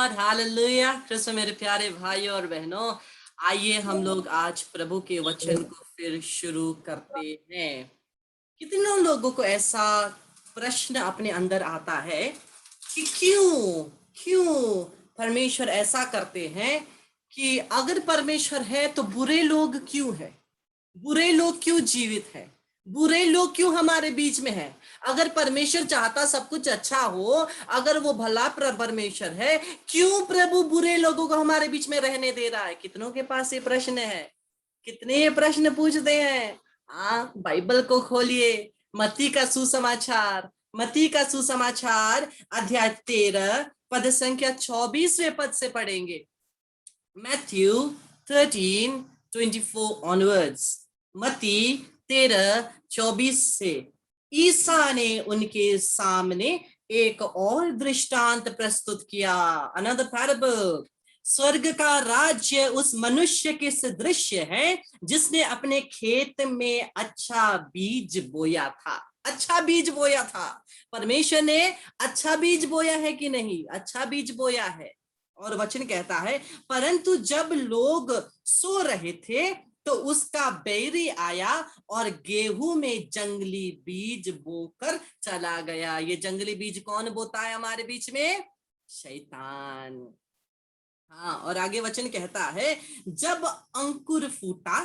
God, hallelujah. Krishna मेरे प्यारे भाई और बहनों, आइए हम लोग आज प्रभु के वचन को फिर शुरू करते हैं। कितने लोगों को ऐसा प्रश्न अपने अंदर आता है कि क्यों क्यों परमेश्वर ऐसा करते हैं, कि अगर परमेश्वर है तो बुरे लोग क्यों है, बुरे लोग क्यों जीवित हैं, बुरे लोग क्यों हमारे बीच में है। अगर परमेश्वर चाहता सब कुछ अच्छा हो, अगर वो भला परमेश्वर है, क्यों प्रभु बुरे लोगों को हमारे बीच में रहने दे रहा है। कितनों के पास ये प्रश्न है, कितने ये प्रश्न पूछते हैं। बाइबल को खोलिए, मत्ती का सुसमाचार, मत्ती का सुसमाचार अध्याय 13 पद संख्या 24वें पद से पढ़ेंगे। Matthew 13:24 onwards. मत्ती 13:24 से ईसा ने उनके सामने एक और दृष्टांत प्रस्तुत किया। Another parable. स्वर्ग का राज्य उस मनुष्य के सदृश्य है जिसने अपने खेत में अच्छा बीज बोया था। अच्छा बीज बोया था। परमेश्वर ने अच्छा बीज बोया है कि नहीं? अच्छा बीज बोया है। और वचन कहता है, परंतु जब लोग सो रहे थे तो उसका बैरी आया और गेहूं में जंगली बीज बोकर चला गया। ये जंगली बीज कौन बोता है हमारे बीच में? शैतान। हाँ, और आगे वचन कहता है, जब अंकुर फूटा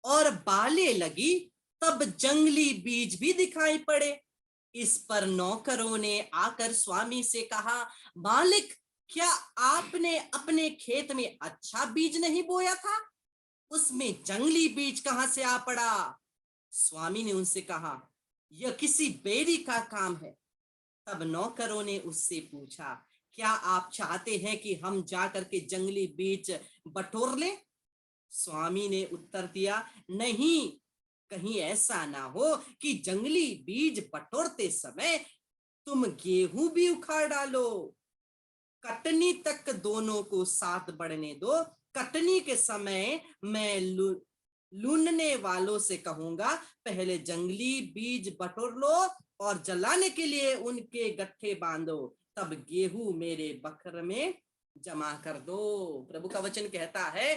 और बालें लगी तब जंगली बीज भी दिखाई पड़े। इस पर नौकरों ने आकर स्वामी से कहा, मालिक, क्या आपने अपने खेत में अच्छा बीज नहीं बोया था? उसमें जंगली बीज कहां से आ पड़ा? स्वामी ने उनसे कहा, यह किसी बेरी का काम है। तब नौकरों ने उससे पूछा, क्या आप चाहते हैं कि हम जाकर के जंगली बीज बटोर लें? स्वामी ने उत्तर दिया, नहीं, कहीं ऐसा ना हो कि जंगली बीज बटोरते समय तुम गेहूं भी उखाड़ डालो। कटनी तक दोनों को साथ बढ़ने दो। कटनी के समय मैं लूनने वालों से कहूंगा, पहले जंगली बीज बटोर लो और जलाने के लिए उनके गट्ठे बांधो, तब गेहूं मेरे बखर में जमा कर दो। प्रभु का वचन कहता है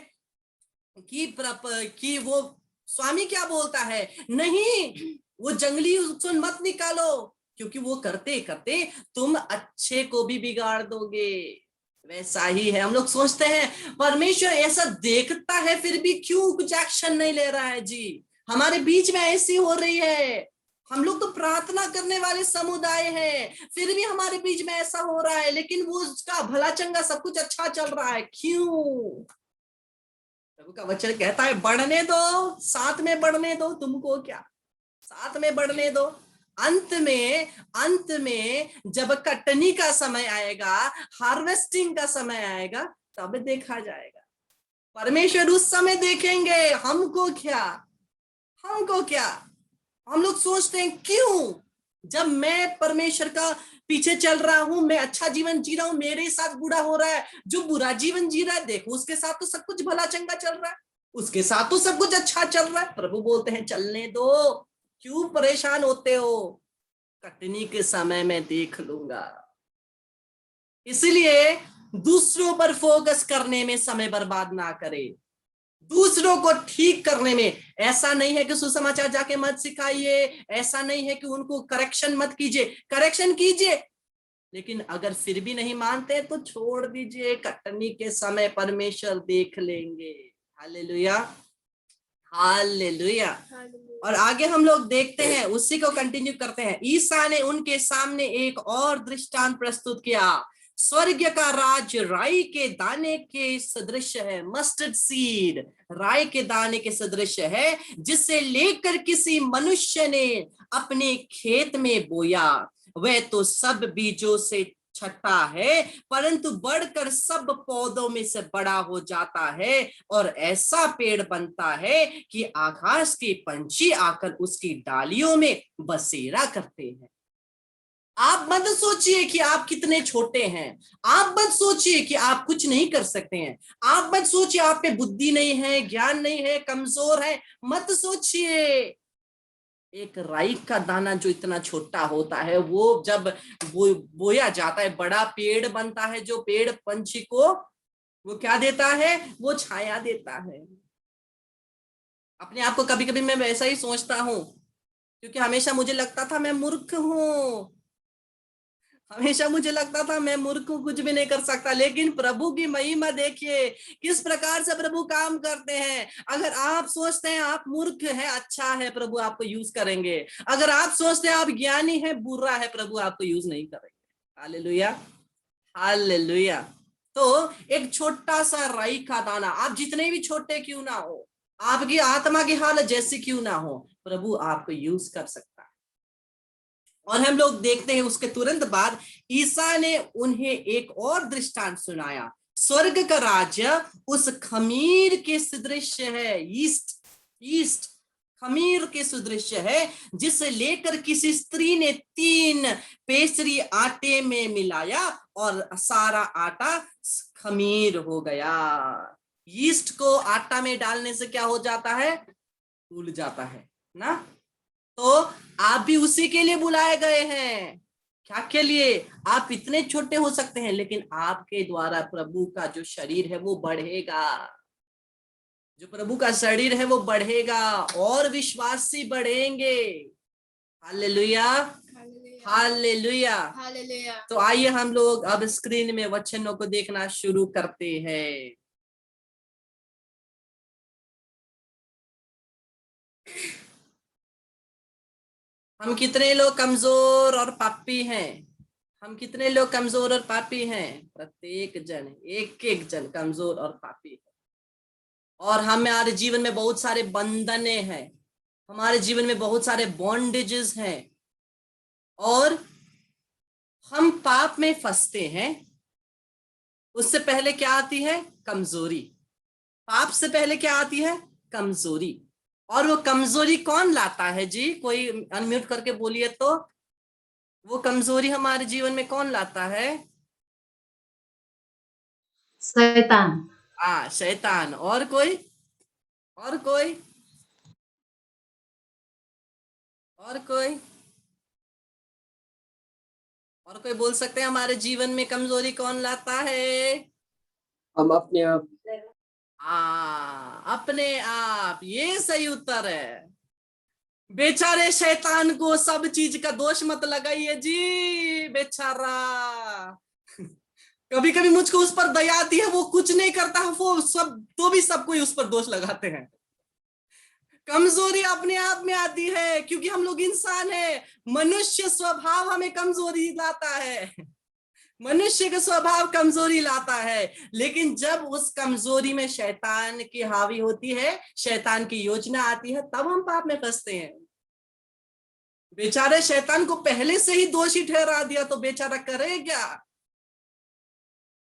कि वो स्वामी क्या बोलता है, नहीं, वो जंगली सुन मत निकालो, क्योंकि वो करते करते तुम अच्छे को भी बिगाड़ दोगे। वैसा ही है, हम लोग सोचते हैं परमेश्वर ऐसा देखता है फिर भी क्यों कुछ एक्शन नहीं ले रहा है। जी, हमारे बीच में ऐसी हो रही है। हम लोग तो प्रार्थना करने वाले समुदाय हैं, फिर भी हमारे बीच में ऐसा हो रहा है, लेकिन वो उसका भला चंगा सब कुछ अच्छा चल रहा है। क्यों? प्रभु का वचन कहता है, बढ़ने दो, साथ में बढ़ने दो। तुमको क्या, साथ में बढ़ने दो। अंत में जब कटनी का समय आएगा, हार्वेस्टिंग का समय आएगा, तब देखा जाएगा। परमेश्वर उस समय देखेंगे। हमको क्या, हमको क्या। हम लोग सोचते हैं क्यों, जब मैं परमेश्वर का पीछे चल रहा हूं, मैं अच्छा जीवन जी रहा हूं, मेरे साथ बुरा हो रहा है। जो बुरा जीवन जी रहा है, देखो उसके साथ तो सब कुछ भला चंगा चल रहा है, उसके साथ तो सब कुछ अच्छा चल रहा है। प्रभु बोलते हैं, चलने दो, क्यों परेशान होते हो? कटनी के समय में देख लूंगा। इसलिए दूसरों पर फोकस करने में समय बर्बाद ना करें, दूसरों को ठीक करने में। ऐसा नहीं है कि सुसमाचार जाके मत सिखाइए, ऐसा नहीं है कि उनको करेक्शन मत कीजिए, करेक्शन कीजिए, लेकिन अगर फिर भी नहीं मानते तो छोड़ दीजिए। कटनी के समय परमेश्वर देख लेंगे। Hallelujah, hallelujah. और आगे हम लोग देखते हैं, उसी को कंटिन्यू करते हैं। ईसा ने उनके सामने एक और दृष्टांत प्रस्तुत किया। स्वर्ग का राज्य राई के दाने के सदृश है। मस्टर्ड सीड राई के दाने के सदृश है, जिसे लेकर किसी मनुष्य ने अपने खेत में बोया। वह तो सब बीजों से छठा है, परंतु बढ़कर सब पौधों में से बड़ा हो जाता है और ऐसा पेड़ बनता है कि आकाश के पंछी आकर उसकी डालियों में बसेरा करते हैं। आप मत सोचिए कि आप कितने छोटे हैं। आप मत सोचिए कि आप कुछ नहीं कर सकते हैं। आप मत सोचिए आप पे बुद्धि नहीं है, ज्ञान नहीं है, कमजोर है। मत सोचिए। एक राई का दाना जो इतना छोटा होता है, वो जब बोया जाता है, बड़ा पेड़ बनता है। जो पेड़ पंछी को वो क्या देता है? वो छाया देता है। अपने आप को कभी कभी मैं वैसा ही सोचता हूँ, क्योंकि हमेशा मुझे लगता था मैं मूर्ख हूँ, हमेशा मुझे लगता था मैं मूर्ख हूँ, कुछ भी नहीं कर सकता। लेकिन प्रभु की महिमा देखिए किस प्रकार से प्रभु काम करते हैं। अगर आप सोचते हैं आप मूर्ख हैं, अच्छा है, प्रभु आपको यूज करेंगे। अगर आप सोचते हैं आप ज्ञानी हैं, बुरा है, प्रभु आपको यूज नहीं करेंगे। Hallelujah, hallelujah. तो एक छोटा सा राई का दाना, आप जितने भी छोटे क्यों ना हो, आपकी आत्मा की हालत जैसी क्यों ना हो, प्रभु आपको यूज कर सकता है। और हम लोग देखते हैं उसके तुरंत बाद ईसा ने उन्हें एक और दृष्टांत सुनाया। स्वर्ग का राज्य उस खमीर के सदृश है, ईस्ट, ईस्ट खमीर के सदृश है, जिसे लेकर किसी स्त्री ने 3 पेसरी आटे में मिलाया और सारा आटा खमीर हो गया। ईस्ट को आटा में डालने से क्या हो जाता है? फूल जाता है ना। तो आप भी उसी के लिए बुलाए गए हैं। क्या के लिए? आप इतने छोटे हो सकते हैं, लेकिन आपके द्वारा प्रभु का जो शरीर है वो बढ़ेगा। जो प्रभु का शरीर है वो बढ़ेगा और विश्वासी बढ़ेंगे। Hallelujah, hallelujah, hallelujah. तो आइए हम लोग अब स्क्रीन में वचनों को देखना शुरू करते हैं। हम कितने लोग कमजोर और पापी हैं? हम कितने लोग कमजोर और पापी हैं? प्रत्येक जन, एक एक जन कमजोर और पापी है। और हमारे जीवन में बहुत सारे बंधने हैं, हमारे जीवन में बहुत सारे बॉन्डेजेस हैं, और हम पाप में फंसते हैं। उससे पहले क्या आती है? कमजोरी। पाप से पहले क्या आती है? कमजोरी। और वो कमजोरी कौन लाता है जी? कोई अनम्यूट करके बोलिए तो। वो कमजोरी हमारे जीवन में कौन लाता है? शैतान। शैतान। और कोई? और कोई? और कोई? और कोई बोल सकते हैं हमारे जीवन में कमजोरी कौन लाता है? हम अपने आप। अपने आप, ये सही उत्तर है। बेचारे शैतान को सब चीज का दोष मत लगाइए जी, बेचारा। कभी कभी मुझको उस पर दया आती है, वो कुछ नहीं करता है, वो सब तो भी सब कोई उस पर दोष लगाते हैं। कमजोरी अपने आप में आती है, क्योंकि हम लोग इंसान हैं। मनुष्य स्वभाव हमें कमजोरी लाता है, मनुष्य का स्वभाव कमजोरी लाता है। लेकिन जब उस कमजोरी में शैतान की हावी होती है, शैतान की योजना आती है, तब हम पाप में फंसते हैं। बेचारे शैतान को पहले से ही दोषी ठहरा दिया, तो बेचारा करे क्या?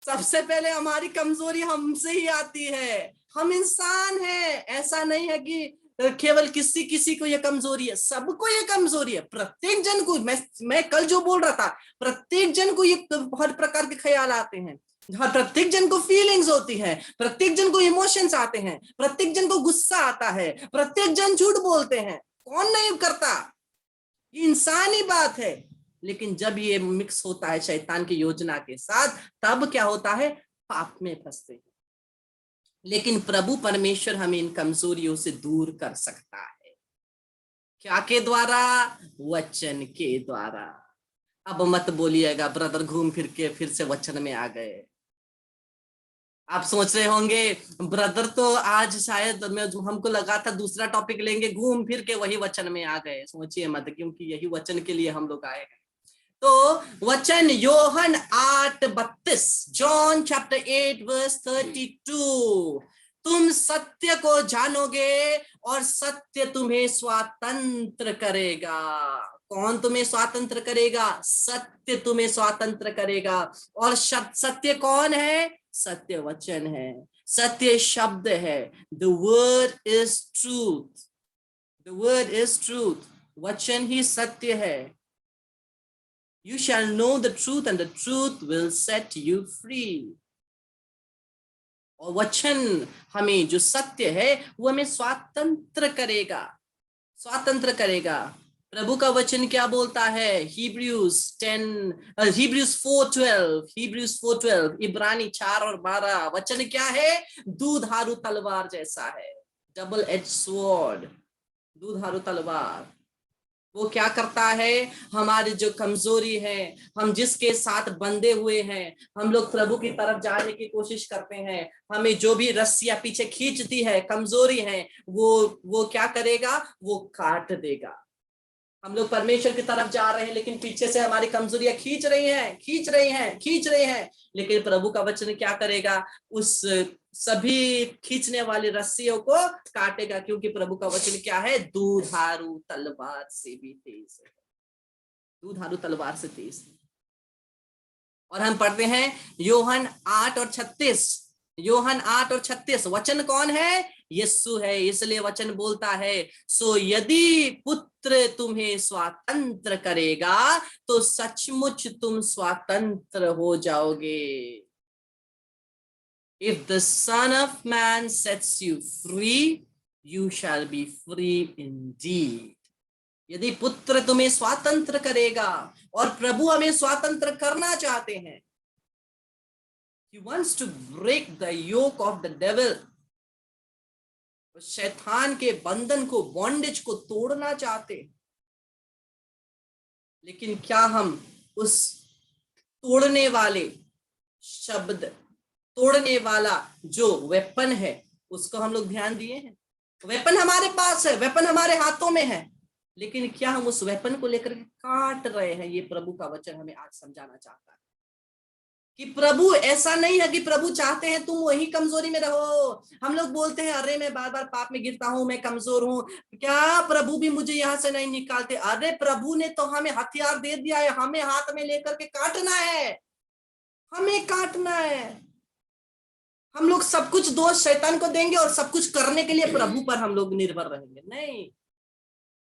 सबसे पहले हमारी कमजोरी हमसे ही आती है। हम इंसान हैं, ऐसा नहीं है कि केवल किसी किसी को ये कमजोरी है, सबको ये कमजोरी है। प्रत्येक जन को, मैं कल जो बोल रहा था, प्रत्येक जन को ये हर प्रकार के ख्याल आते हैं, हर प्रत्येक जन को फीलिंग्स होती है, प्रत्येक जन को इमोशंस आते हैं, प्रत्येक जन को गुस्सा आता है, प्रत्येक जन झूठ बोलते हैं। कौन नहीं करता? ये इंसानी बात है। लेकिन जब ये मिक्स होता है शैतान की योजना के साथ, तब क्या होता है? पाप में फंसते हैं। लेकिन प्रभु परमेश्वर हमें इन कमजोरियों से दूर कर सकता है। क्या के द्वारा? वचन के द्वारा। अब मत बोलिएगा ब्रदर घूम फिर के फिर से वचन में आ गए। आप सोच रहे होंगे ब्रदर तो आज शायद हमको लगा था दूसरा टॉपिक लेंगे, घूम फिर के वही वचन में आ गए। सोचिए मत, क्योंकि यही वचन के लिए हम लोग आए हैं। तो वचन योहन 8:32, जॉन चैप्टर 8:32, तुम सत्य को जानोगे और सत्य तुम्हें स्वतंत्र करेगा। कौन तुम्हें स्वतंत्र करेगा? सत्य तुम्हें स्वतंत्र करेगा। और सत्य कौन है? सत्य वचन है, सत्य शब्द है। The word is truth, the word is truth। वचन ही सत्य है। You shall know the truth and the truth will set you free। और वचन हमें, जो सत्य है, वो हमें स्वतंत्र करेगा। स्वतंत्र करेगा। प्रभु का वचन क्या बोलता है? Hebrews 4:12, इब्रानी 4:12 वचन क्या है? दूधारू तलवार जैसा है, डबल एज स्वॉर्ड, दूधारू तलवार। वो क्या करता है? हमारी जो कमजोरी है, हम जिसके साथ बंधे हुए हैं, हम लोग प्रभु की तरफ जाने की कोशिश करते हैं, हमें जो भी रस्सियां पीछे खींचती है, कमजोरी है, वो क्या करेगा? वो काट देगा। हम लोग परमेश्वर की तरफ जा रहे हैं, लेकिन पीछे से हमारी कमजोरियां खींच रही हैं। लेकिन प्रभु का वचन क्या करेगा? उस सभी खींचने वाली रस्सियों को काटेगा, क्योंकि प्रभु का वचन क्या है? दूधारू तलवार से भी तेज है, दूधारू तलवार से तेज है। और हम पढ़ते हैं यूहन्ना 8:36, वचन कौन है? यीशु है। इसलिए वचन बोलता है, सो यदि पुत्र तुम्हें स्वतंत्र करेगा तो सचमुच तुम स्वतंत्र हो जाओगे। If the Son of Man sets you free, you shall be free indeed. यदि पुत्र तुम्हें स्वतंत्र करेगा, और प्रभु हमें स्वतंत्र करना चाहते हैं। He wants to break the yoke of the devil. शैतान के बंधन को, बॉन्डेज को तोड़ना चाहते। लेकिन क्या हम उस तोड़ने वाले शब्द, तोड़ने वाला जो वेपन है, उसको हम लोग ध्यान दिए हैं? वेपन हमारे पास है, वेपन हमारे हाथों में है, लेकिन क्या हम उस वेपन को लेकर काट रहे हैं? ये प्रभु का वचन हमें आज समझाना चाहता है कि प्रभु ऐसा नहीं है कि प्रभु चाहते हैं तुम वही कमजोरी में रहो। हम लोग बोलते हैं, अरे मैं बार बार पाप में गिरता हूं, मैं कमजोर हूं, क्या प्रभु भी मुझे यहां से नहीं निकालते? अरे प्रभु ने तो हमें हथियार दे दिया है, हमें हाथ में लेकर के काटना है, हमें काटना है। हम लोग सब कुछ दोष शैतान को देंगे और सब कुछ करने के लिए प्रभु पर हम लोग निर्भर रहेंगे? नहीं,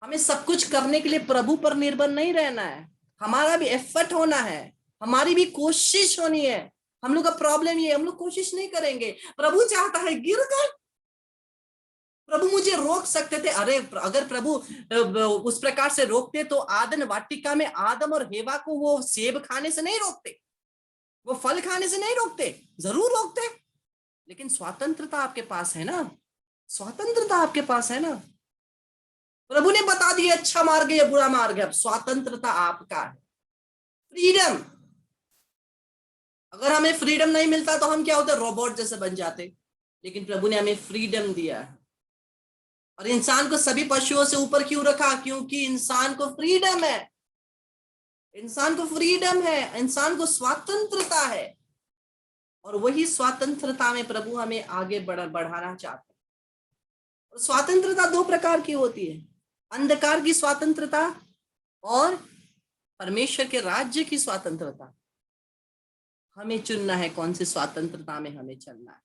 हमें सब कुछ करने के लिए प्रभु पर निर्भर नहीं रहना है। हमारा भी एफर्ट होना है, हमारी भी कोशिश होनी है। हम लोग का प्रॉब्लम ये, हम लोग कोशिश नहीं करेंगे। प्रभु चाहता है गिर गए, प्रभु मुझे रोक सकते थे। अरे अगर प्रभु उस प्रकार से रोकते तो आदन वाटिका में आदम और हेवा को वो सेब खाने से नहीं रोकते, वो फल खाने से नहीं रोकते, जरूर रोकते। लेकिन स्वतंत्रता आपके पास है ना, स्वतंत्रता आपके पास है ना। प्रभु ने बता दिया अच्छा मार्ग है या बुरा मार्ग है, अब स्वतंत्रता आपका है, फ्रीडम। अगर हमें फ्रीडम नहीं मिलता तो हम क्या होते? रोबोट जैसे बन जाते। लेकिन प्रभु ने हमें फ्रीडम दिया है। और इंसान को सभी पशुओं से ऊपर क्यों रखा? क्योंकि इंसान को फ्रीडम है, इंसान को फ्रीडम है, इंसान को स्वतंत्रता है। और वही स्वतंत्रता में प्रभु हमें आगे बढ़ाना चाहते हैं। और स्वतंत्रता दो प्रकार की होती है, अंधकार की स्वतंत्रता और परमेश्वर के राज्य की स्वतंत्रता। हमें चुनना है कौन सी स्वतंत्रता में हमें चलना है।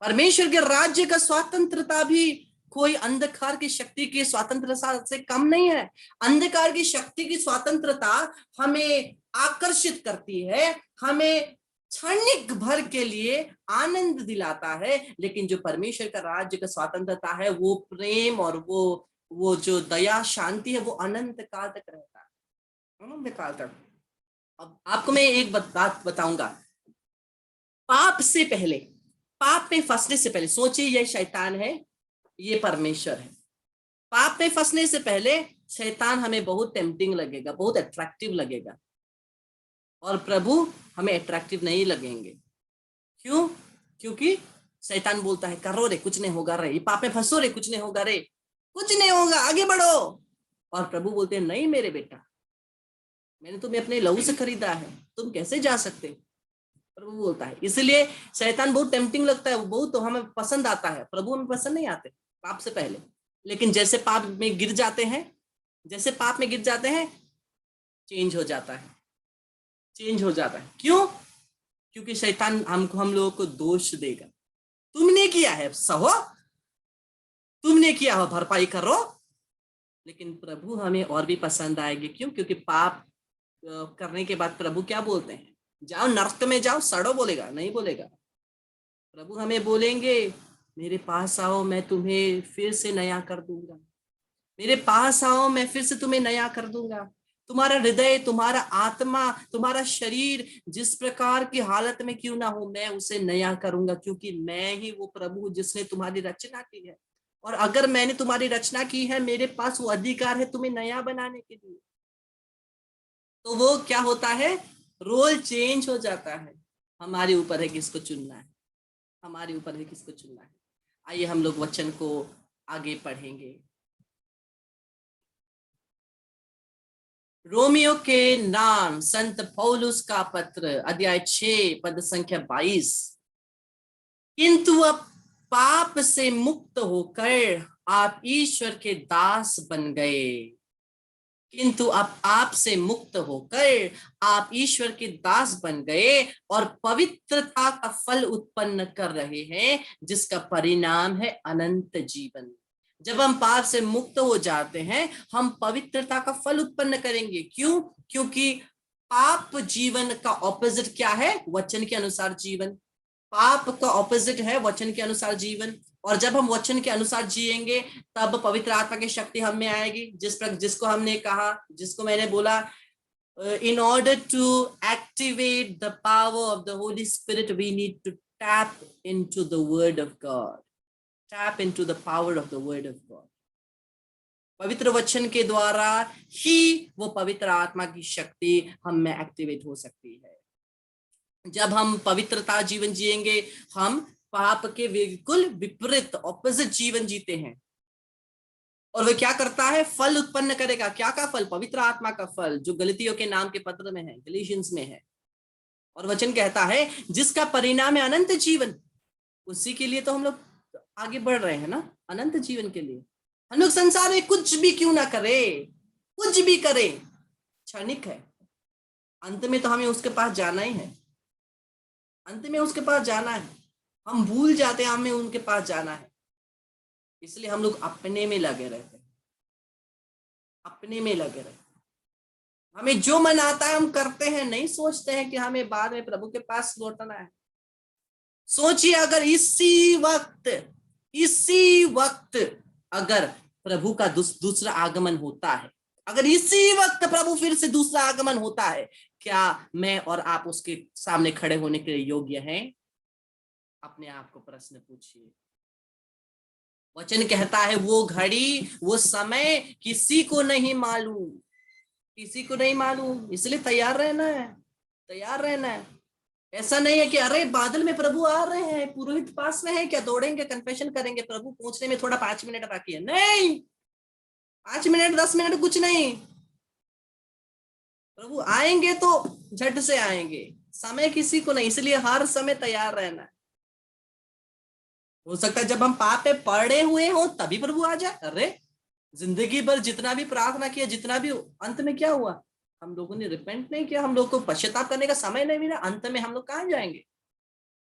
परमेश्वर के राज्य का स्वतंत्रता भी कोई अंधकार की शक्ति की स्वतंत्रता से कम नहीं है। अंधकार की शक्ति की स्वतंत्रता हमें आकर्षित करती है, हमें क्षणिक भर के लिए आनंद दिलाता है, लेकिन जो परमेश्वर का राज्य का स्वतंत्रता है, वो प्रेम और वो जो दया शांति है, वो अनंत काल तक रहता है, अनंत काल तक। अब आपको मैं एक बात बताऊंगा। पाप से पहले, पाप में फंसने से पहले, सोचिए ये शैतान है, ये परमेश्वर है। पाप में फंसने से पहले शैतान हमें बहुत टेम्पटिंग लगेगा, बहुत अट्रैक्टिव लगेगा, और प्रभु हमें अट्रैक्टिव नहीं लगेंगे। क्यों? क्योंकि शैतान बोलता है करो रे, कुछ नहीं होगा रे, पाप में फंसो रे, कुछ नहीं होगा रे, कुछ नहीं होगा, आगे बढ़ो। और प्रभु बोलते हैं नहीं मेरे बेटा, मैंने तुम्हें अपने लहू से खरीदा है, तुम कैसे जा सकते? प्रभु बोलता है। इसलिए शैतान बहुत टेम्पटिंग लगता है, बहुत तो हमें पसंद आता है, प्रभु हमें पसंद नहीं आते पाप से पहले। लेकिन जैसे पाप में गिर जाते हैं, जैसे पाप में गिर जाते हैं, चेंज हो जाता है, चेंज हो जाता है। क्यों? क्योंकि शैतान हम लोगों को दोष देगा, तुमने किया है सहो, तुमने किया हो भरपाई करो। लेकिन प्रभु हमें और भी पसंद आएगी। क्यों? क्योंकि पाप करने के बाद प्रभु क्या बोलते हैं? जाओ नरक में जाओ, सड़ो, बोलेगा? नहीं बोलेगा। प्रभु हमें बोलेंगे मेरे पास आओ, मैं तुम्हें फिर से नया कर दूंगा, मेरे पास आओ, मैं फिर से तुम्हें नया कर दूंगा। तुम्हारा हृदय, तुम्हारा आत्मा, तुम्हारा शरीर जिस प्रकार की हालत में क्यों ना हो, मैं उसे नया करूंगा, क्योंकि मैं ही वो प्रभु हूं जिसने तुम्हारी रचना की है। और अगर मैंने तुम्हारी रचना की है, मेरे पास वो अधिकार है तुम्हें नया बनाने के लिए। तो वो क्या होता है, रोल चेंज हो जाता है। हमारे ऊपर है किसको चुनना है, हमारे ऊपर है किसको चुनना है। आइए हम लोग वचन को आगे पढ़ेंगे। रोमियो के नाम संत पौलुस का पत्र, अध्याय 6 पद संख्या 22। किंतु अब पाप से मुक्त होकर आप ईश्वर के दास बन गए। किंतु अब आप से मुक्त होकर आप ईश्वर के दास बन गए और पवित्रता का फल उत्पन्न कर रहे हैं, जिसका परिणाम है अनंत जीवन। जब हम पाप से मुक्त हो जाते हैं, हम पवित्रता का फल उत्पन्न करेंगे। क्यों? क्योंकि पाप जीवन का ऑपोजिट क्या है? वचन के अनुसार जीवन। पाप का ऑपोजिट है वचन के अनुसार जीवन। और जब हम वचन के अनुसार जिएंगे, तब पवित्र आत्मा की शक्ति हम में आएगी। जिसको हमने कहा, जिसको मैंने बोला, in order to activate the power of the Holy Spirit, we need to tap into the Word of God. Tap into the power of the Word of God. पवित्र वचन के द्वारा ही वो पवित्र आत्मा की शक्ति हम में एक्टिवेट हो सकती है। जब हम पवित्रता जीवन जिएंगे, हम पाप के बिल्कुल विपरीत ऑपोजिट जीवन जीते हैं। और वह क्या करता है? फल उत्पन्न करेगा। क्या का फल? पवित्र आत्मा का फल, जो गलतियों के नाम के पत्र में है, गलीशियंस में है। और वचन कहता है जिसका परिणाम है अनंत जीवन। उसी के लिए तो हम लोग आगे बढ़ रहे हैं ना, अनंत जीवन के लिए। हम लोग संसार में कुछ भी क्यों ना करे, कुछ भी करे, क्षणिक है। अंत में तो हमें उसके पास जाना ही है। अंत में उसके पास जाना है। हम भूल जाते हैं हमें उनके पास जाना है, इसलिए हम लोग अपने में लगे रहते हैं, अपने में लगे रहते हैं। हमें जो मन आता है हम करते हैं, नहीं सोचते हैं कि हमें बाद में प्रभु के पास लौटना है। सोचिए, अगर इसी वक्त अगर प्रभु का दूसरा आगमन होता है, अगर इसी वक्त प्रभु फिर से दूसरा आगमन होता है, क्या मैं और आप उसके सामने खड़े होने के लिए योग्य हैं? अपने आप को प्रश्न पूछिए। वचन कहता है वो घड़ी, वो समय किसी को नहीं मालूम, किसी को नहीं मालूम। इसलिए तैयार रहना है, तैयार रहना है। ऐसा नहीं है कि अरे बादल में प्रभु आ रहे हैं, पुरोहित पास में है, क्या दौड़ेंगे, कन्फेशन करेंगे, प्रभु पहुंचने में थोड़ा 5 मिनट बाकी है। नहीं, 5 मिनट 10 मिनट कुछ नहीं। प्रभु आएंगे तो झट से आएंगे, समय किसी को नहीं। इसलिए हर समय तैयार रहना है। हो सकता है जब हम पाप पे पड़े हुए हो तभी प्रभु आ जाए। अरे जिंदगी भर जितना भी प्रार्थना किया, जितना भी, अंत में क्या हुआ? हम लोगों ने रिपेंट नहीं किया, हम लोग को पश्चाताप करने का समय नहीं मिला। अंत में हम लोग कहाँ जाएंगे?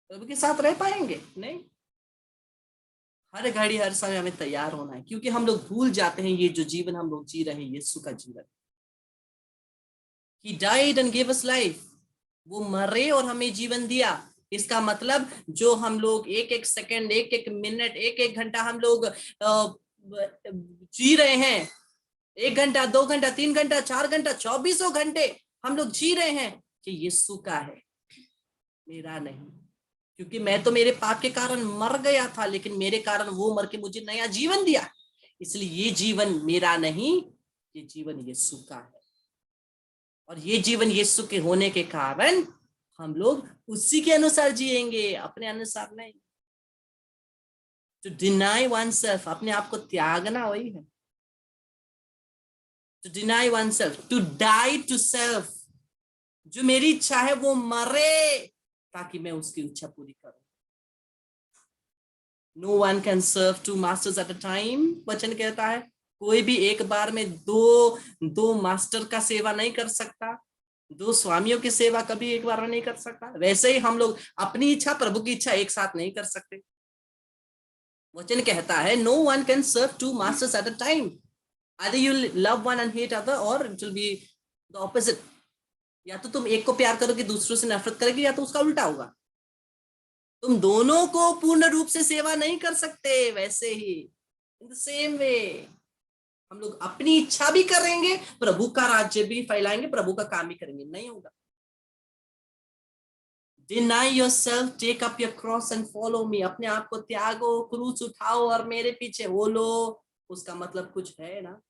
प्रभु के साथ रह पाएंगे? नहीं। हर घड़ी हर समय हमें तैयार होना है, क्योंकि हम लोग भूल जाते हैं ये जो जीवन हम लोग जी रहे हैं, यीशु का जीवन। He died and gave us life. वो मरे और हमें जीवन दिया। इसका मतलब जो हम लोग एक एक सेकंड, एक एक मिनट, एक एक घंटा हम लोग जी रहे हैं, 1 घंटा, 2 घंटा, 3 घंटा, 4 घंटा, 24 घंटे हम लोग जी रहे हैं, कि यीशु का है, मेरा नहीं। क्योंकि मैं तो मेरे पाप के कारण मर गया था, लेकिन मेरे कारण वो मर के मुझे नया जीवन दिया। इसलिए ये जीवन मेरा नहीं, ये जीवन यीशु का है। और ये जीवन यीशु के होने के कारण हम लोग उसी के अनुसार जिएंगे, अपने अनुसार नहीं। टू डिनाई oneself, अपने आप को त्यागना, वही है to deny oneself, to die to self. जो मेरी इच्छा है वो मरे ताकि मैं उसकी इच्छा पूरी करूं। No one can serve two masters at a time, वचन कहता है। कोई भी एक बार में दो मास्टर का सेवा नहीं कर सकता, 2 स्वामियों की सेवा कभी एक बार में नहीं कर सकता। वैसे ही हम लोग अपनी इच्छा, प्रभु की इच्छा एक साथ नहीं कर सकते। वचन कहता है no one can serve two masters at a time. Either you love one and hate other, or it will be the opposite. या तो तुम एक को प्यार करोगे, दूसरों से नफरत करोगे, या तो उसका उल्टा होगा। तुम दोनों को पूर्ण रूप से सेवा नहीं कर सकते। वैसे ही in the same way, हम लोग अपनी इच्छा भी करेंगे, प्रभु का राज्य भी फैलाएंगे, प्रभु का काम भी करेंगे, नहीं होगा। Deny yourself, take up your cross and follow me. अपने आप को त्यागो, क्रूस उठाओ और मेरे पीछे हो लो। उसका मतलब कुछ है ना,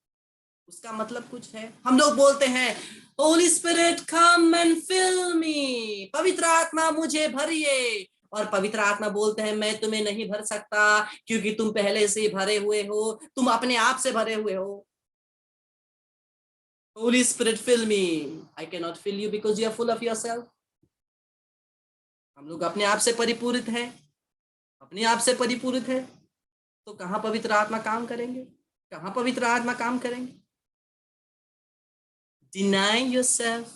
उसका मतलब कुछ है। हम लोग बोलते हैं holy spirit come and fill me, पवित्र आत्मा मुझे भरिए, और पवित्र आत्मा बोलते हैं मैं तुम्हें नहीं भर सकता क्योंकि तुम पहले से भरे हुए हो, तुम अपने आप से भरे हुए हो। Holy Spirit fill me. I cannot fill you because you are full of yourself. हम लोग अपने आप से परिपूरित हैं, अपने आप से परिपूरित है, तो कहां पवित्र आत्मा काम करेंगे, कहां पवित्र आत्मा काम करेंगे। Deny yourself,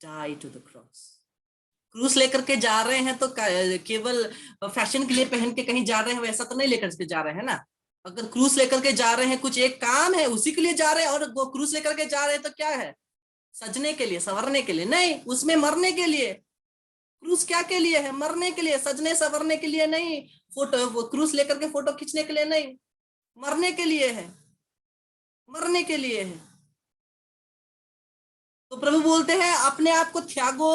die to the cross. क्रूस लेकर के जा रहे हैं तो केवल फैशन के लिए पहन के कहीं जा रहे हैं वैसा तो नहीं लेकर के जा रहे हैं ना। अगर क्रूस लेकर के जा रहे हैं, कुछ एक काम है उसी के लिए जा रहे हैं, और वो क्रूस लेकर के जा रहे हैं तो क्या है, सजने के लिए, संवरने के लिए नहीं, उसमें मरने के लिए। क्रूस क्या के लिए है, मरने के लिए, सजने संवरने के लिए नहीं। फोटो क्रूस लेकर के फोटो खींचने के लिए नहीं, मरने के लिए है, मरने के लिए है। तो प्रभु बोलते हैं अपने आप को त्यागो,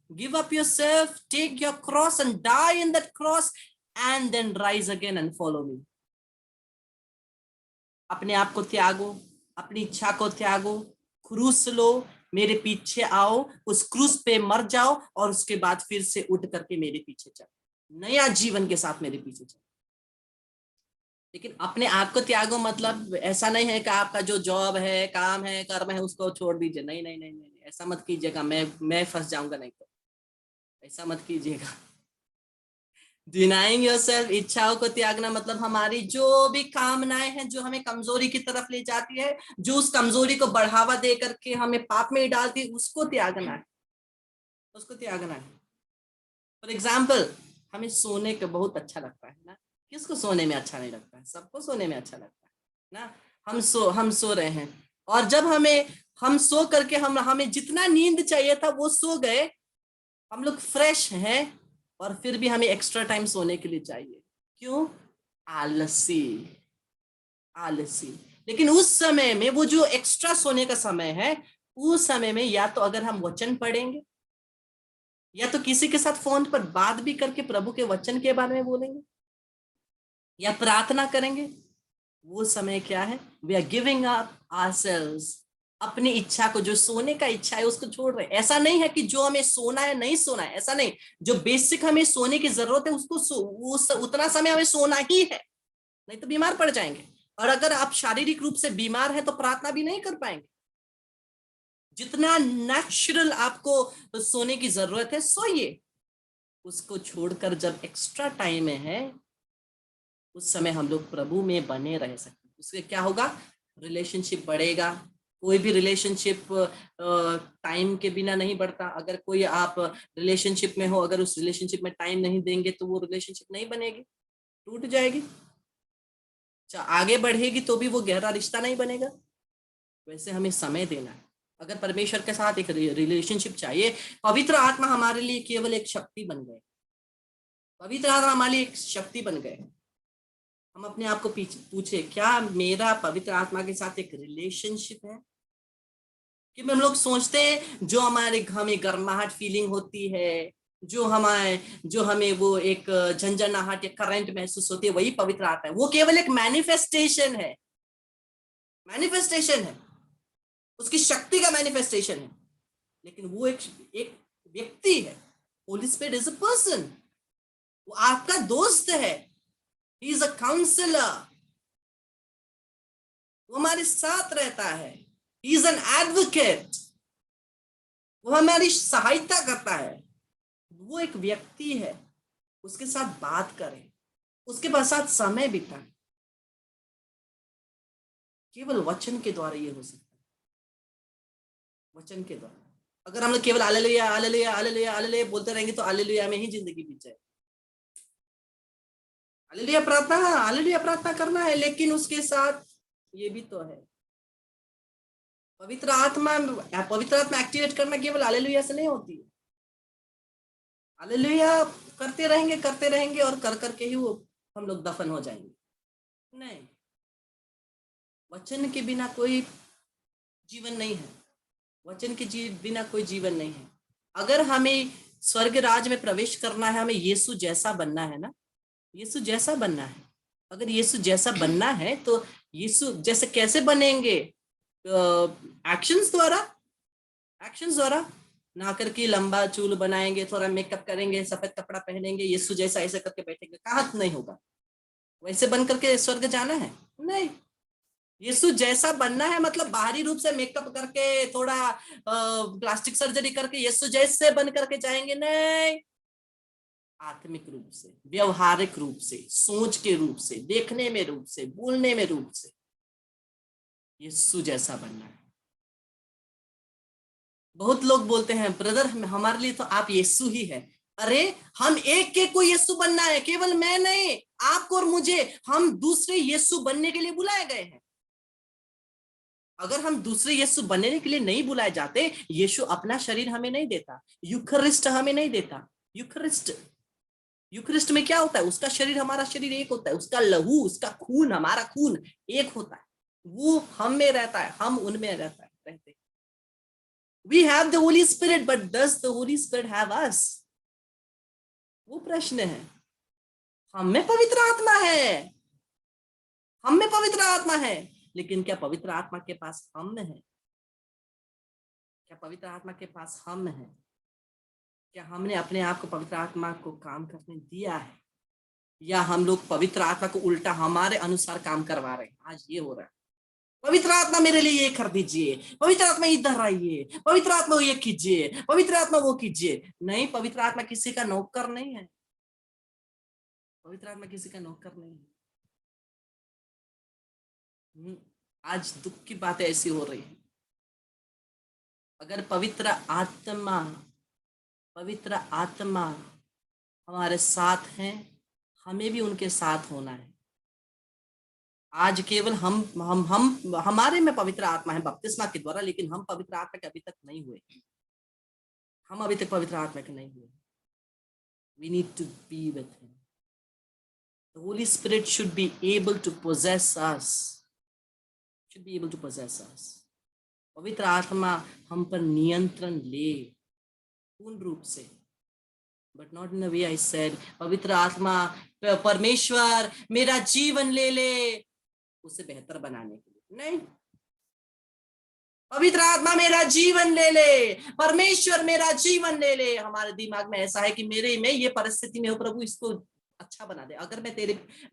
give up yourself, take your cross and die in that cross and then rise again and follow me. अपने आप को त्यागो, अपनी इच्छा को त्यागो, क्रूस लो, मेरे पीछे आओ, उस क्रूस पे मर जाओ और उसके बाद फिर से उठ करके मेरे पीछे चलो, नया जीवन के साथ मेरे पीछे चलो। लेकिन अपने आप को त्यागो मतलब ऐसा नहीं है कि आपका जो जॉब है, काम है, कर्म है उसको छोड़ दीजिए, नहीं नहीं नहीं नहीं, ऐसा मत कीजिएगा, मैं फंस जाऊंगा, नहीं तो ऐसा मत कीजिएगा। डिनाइंग योरसेल्फ, इच्छाओं को त्यागना मतलब हमारी जो भी कामनाएं हैं जो हमें कमजोरी की तरफ ले जाती है, जो उस कमजोरी को बढ़ावा दे करके हमें पाप में डालती है, उसको त्यागना है, उसको त्यागना है। फॉर एग्जाम्पल, हमें सोने को बहुत अच्छा लगता है ना, किसको सोने में अच्छा नहीं लगता है, सबको सोने में अच्छा लगता है ना। हम सो रहे हैं, और जब हम सो करके हमें जितना नींद चाहिए था वो सो गए, हम लोग फ्रेश हैं, और फिर भी हमें एक्स्ट्रा टाइम सोने के लिए चाहिए। क्यों? आलसी, आलसी। लेकिन उस समय में वो जो एक्स्ट्रा सोने का समय है, उस समय में या तो अगर हम वचन पढ़ेंगे, या तो किसी के साथ फोन पर बात भी करके प्रभु के वचन के बारे में बोलेंगे, या प्रार्थना करेंगे, वो समय क्या है, we are giving up ourselves, अपनी इच्छा को, जो सोने का इच्छा है उसको छोड़ रहे हैं। ऐसा नहीं है कि जो हमें सोना है नहीं सोना है, ऐसा नहीं, जो बेसिक हमें सोने की जरूरत है उसको उतना समय हमें सोना ही है, नहीं तो बीमार पड़ जाएंगे। और अगर आप शारीरिक रूप से बीमार हैं तो प्रार्थना भी नहीं कर पाएंगे। जितना नेचुरल आपको सोने की जरूरत है सोइए, उसको छोड़कर जब एक्स्ट्रा टाइम है उस समय हम लोग प्रभु में बने रह सकते हैं। उससे क्या होगा, रिलेशनशिप बढ़ेगा। कोई भी रिलेशनशिप टाइम के बिना नहीं बढ़ता। अगर कोई आप रिलेशनशिप में हो, अगर उस रिलेशनशिप में टाइम नहीं देंगे तो वो रिलेशनशिप नहीं बनेगी, टूट जाएगी। आगे बढ़ेगी तो भी वो गहरा रिश्ता नहीं बनेगा। वैसे हमें समय देना है। अगर परमेश्वर के साथ एक रिलेशनशिप चाहिए, पवित्र आत्मा हमारे लिए केवल एक शक्ति बन गए, पवित्र आत्मा हमारे लिए एक शक्ति बन गए। हम अपने आप को पूछे, क्या मेरा पवित्र आत्मा के साथ एक रिलेशनशिप है? कि हम लोग सोचते हैं जो हमें गर्माहट फीलिंग होती है, जो हमें वो एक झंझनाहट या करंट महसूस होती है, वही पवित्र आत्मा है। वो केवल एक मैनिफेस्टेशन है, मैनिफेस्टेशन है, उसकी शक्ति का मैनिफेस्टेशन है। लेकिन वो एक व्यक्ति है। Holi spirit is a person, वो आपका दोस्त है, ही इज अ काउंसलर, वो हमारे साथ रहता है, ही इज एन एडवोकेट, वो हमारी सहायता करता है। वो एक व्यक्ति है, उसके साथ बात करें, उसके साथ समय बिताएं। केवल वचन के द्वारा ये हो सकता है, वचन के द्वारा। अगर हम लोग केवल हालेलुया हालेलुया हालेलुया हालेलुया बोलते रहेंगे तो हालेलुया में ही जिंदगी बीत जाए। हालेलुया प्रार्थना करना है, लेकिन उसके साथ ये भी तो है, पवित्र आत्मा एक्टिवेट करना केवल हालेलुया से नहीं होती है। हालेलुया करते रहेंगे और कर करके ही वो हम लोग दफन हो जाएंगे, नहीं। वचन के बिना कोई जीवन नहीं है, वचन के बिना कोई जीवन नहीं है। अगर हमें स्वर्ग राज में प्रवेश करना है, हमें यीशु जैसा बनना है ना, यीशु जैसा बनना है। अगर यीशु जैसा बनना है तो यीशु जैसे कैसे बनेंगे? एक्शंस द्वारा, एक्शंस द्वारा। ना करके लंबा चूल बनाएंगे, थोड़ा मेकअप करेंगे, सफेद कपड़ा पहनेंगे, यीशु जैसा ऐसे करके बैठेंगे, कहाँ नहीं होगा। वैसे बन करके स्वर्ग जाना है? नहीं। यीशु जैसा बनना है मतलब बाहरी रूप से मेकअप करके, थोड़ा प्लास्टिक सर्जरी करके यीशु जैसे बन करके जाएंगे? नहीं। आत्मिक रूप से, व्यवहारिक रूप से, सोच के रूप से, देखने में रूप से, बोलने में रूप से यीशु जैसा बनना है। बहुत लोग बोलते हैं ब्रदर हमारे लिए तो आप यीशु ही है। अरे हम एक के को यीशु बनना है, केवल मैं नहीं, आपको और मुझे। हम दूसरे यीशु बनने के लिए बुलाए गए हैं। अगर हम दूसरे यीशु बनने के लिए नहीं बुलाए जाते, यीशु अपना शरीर हमें नहीं देता, यूखरिस्ट हमें नहीं देता। यूखरिस्ट, यूखरिस्ट में क्या होता है? उसका शरीर हमारा शरीर एक होता है, उसका लहू, उसका खून हमारा खून एक होता है। वो हम में रहता है, हम उनमें रहता है, रहते। We have the Holy Spirit, but does the Holy Spirit have us? वो प्रश्न है। हम में पवित्र आत्मा है, हम में पवित्र आत्मा है, लेकिन क्या पवित्र आत्मा के पास हम है? क्या पवित्र आत्मा के पास हम है? क्या हमने अपने आप को पवित्र आत्मा को काम करने दिया है, या हम लोग पवित्र आत्मा को उल्टा हमारे अनुसार काम करवा रहे हैं? आज ये हो रहा है, पवित्र आत्मा मेरे लिए ये कर दीजिए, पवित्र आत्मा इधर आइए, पवित्र आत्मा ये कीजिए, पवित्र आत्मा वो कीजिए। नहीं, पवित्र आत्मा किसी का नौकर नहीं है, पवित्र आत्मा किसी का नौकर नहीं है। आज दुख की बातें ऐसी हो रही है। अगर पवित्र आत्मा हमारे साथ हैं, हमें भी उनके साथ होना है। आज केवल हम हमारे में पवित्र आत्मा है बपतिस्मा के द्वारा, लेकिन हम पवित्र आत्मा के अभी तक नहीं हुए। हम अभी तक पवित्र आत्मा के नहीं हुए। We need to be with him. The Holy Spirit should be able to possess us. Should be able to possess us. पवित्र आत्मा हम पर नियंत्रण ले पूर्ण रूप से, but not in the way I said, पवित्र आत्मा परमेश्वर मेरा जीवन ले ले उसे बेहतर बनाने के लिए नहीं। पवित्र आत्मा मेरा जीवन ले ले, परमेश्वर मेरा जीवन ले ले। हमारे दिमाग में ऐसा है कि मेरे में ये परिस्थिति में हो प्रभु, इसको अच्छा बना दे, अगर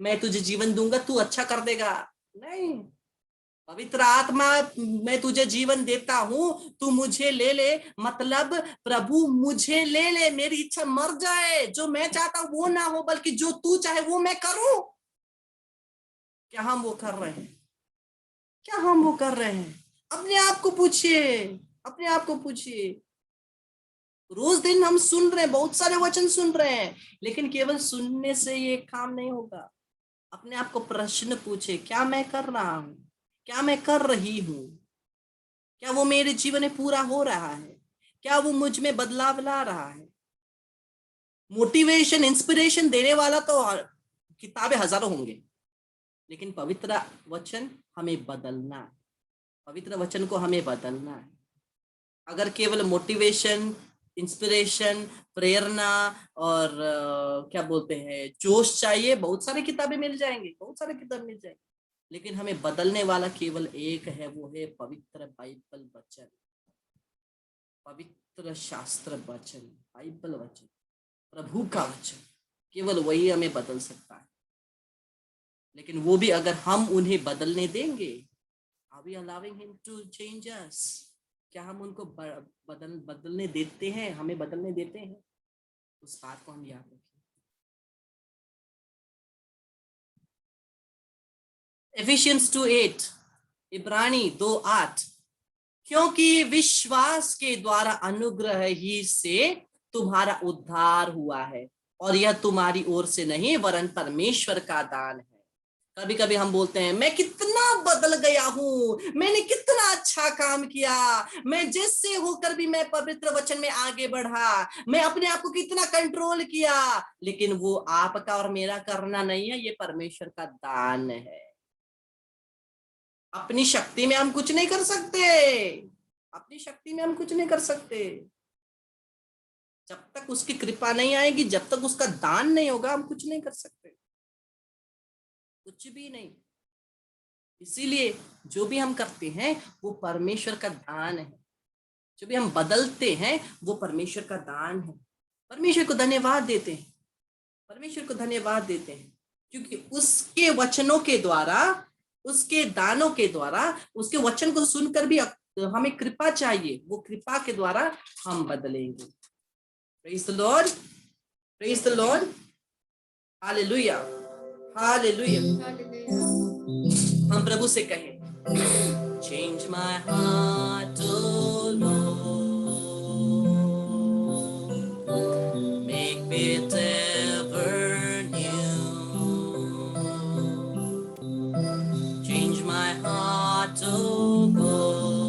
मैं तुझे जीवन दूंगा तू अच्छा कर देगा। नहीं, पवित्र आत्मा मैं तुझे जीवन देता हूं, तू मुझे ले ले, मतलब प्रभु मुझे ले ले, मेरी इच्छा मर जाए, जो मैं चाहता हूं वो ना हो बल्कि जो तू चाहे वो मैं करूं। क्या हम वो कर रहे हैं? क्या हम वो कर रहे हैं? अपने आप को पूछिए, अपने आप को पूछिए। रोज दिन हम सुन रहे हैं, बहुत सारे वचन सुन रहे हैं, लेकिन केवल सुनने से ये काम नहीं होगा। अपने आप को प्रश्न पूछे, क्या मैं कर रहा हूं, क्या मैं कर रही हूं, क्या वो मेरे जीवन में पूरा हो रहा है, क्या वो मुझ में बदलाव ला रहा है? मोटिवेशन, इंस्पिरेशन देने वाला तो किताबें हजारों होंगे, लेकिन पवित्र वचन हमें बदलना है, पवित्र वचन को हमें बदलना है। अगर केवल मोटिवेशन, इंस्पिरेशन, प्रेरणा और क्या बोलते हैं जोश चाहिए, बहुत सारी किताबें मिल जाएंगी, बहुत सारी किताब मिल जाएंगी, लेकिन हमें बदलने वाला केवल एक है, वो है पवित्र बाइबल वचन, पवित्र शास्त्र वचन, बाइबल वचन, प्रभु का वचन। केवल वही हमें बदल सकता है, लेकिन वो भी अगर हम उन्हें बदलने देंगे। Are we allowing him to change us? क्या हम उनको बदलने देते हैं, हमें बदलने देते हैं? उस बात को हम याद रखें। Ephesians 2:8, इब्रानी 2:8, क्योंकि विश्वास के द्वारा अनुग्रह ही से तुम्हारा उद्धार हुआ है, और यह तुम्हारी ओर से नहीं वरन परमेश्वर का दान है। कभी कभी हम बोलते हैं मैं कितना बदल गया हूं, मैंने कितना अच्छा काम किया, मैं जिससे होकर भी मैं पवित्र वचन में आगे बढ़ा, मैं अपने आप को कितना कंट्रोल किया, लेकिन वो आपका और मेरा करना नहीं है, ये परमेश्वर का दान है। अपनी शक्ति में हम कुछ नहीं कर सकते, अपनी शक्ति में हम कुछ नहीं कर सकते। जब तक उसकी कृपा नहीं आएगी, जब तक उसका दान नहीं होगा, हम कुछ नहीं कर सकते, कुछ भी नहीं। इसीलिए जो भी हम करते हैं वो परमेश्वर का दान है, जो भी हम बदलते हैं वो परमेश्वर का दान है। परमेश्वर को धन्यवाद देते हैं, परमेश्वर को धन्यवाद देते हैं, क्योंकि उसके वचनों के द्वारा, उसके दानों के द्वारा, उसके वचन को सुनकर भी हमें कृपा चाहिए, वो कृपा के द्वारा हम बदलेंगे। Praise the Lord, praise the Lord, hallelujah, hallelujah. हम प्रभु से कहें, Change my heart, oh Lord, make it ever new. Change my heart, oh God,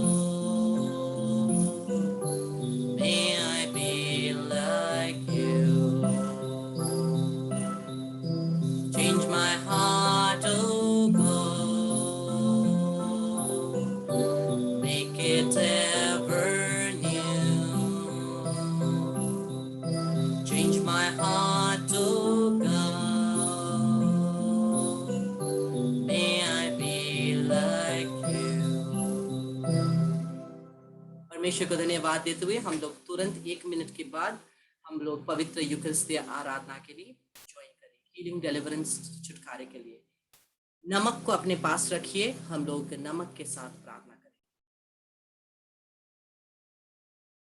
may I be like you. Change my heart, oh God, make it ever new. Change my heart, oh God, may I be like you. परमेश्वर को धन्यवाद देते हुए हम लोग तुरंत 1 minute के बाद हम लोग पवित्र यूकरिस्तिया आराधना के लिए ज्वाइन करें, हीलिंग, डिलीवरेंस, छुटकारे के लिए। नमक को अपने पास रखिए, हम लोग नमक के साथ प्रार्थना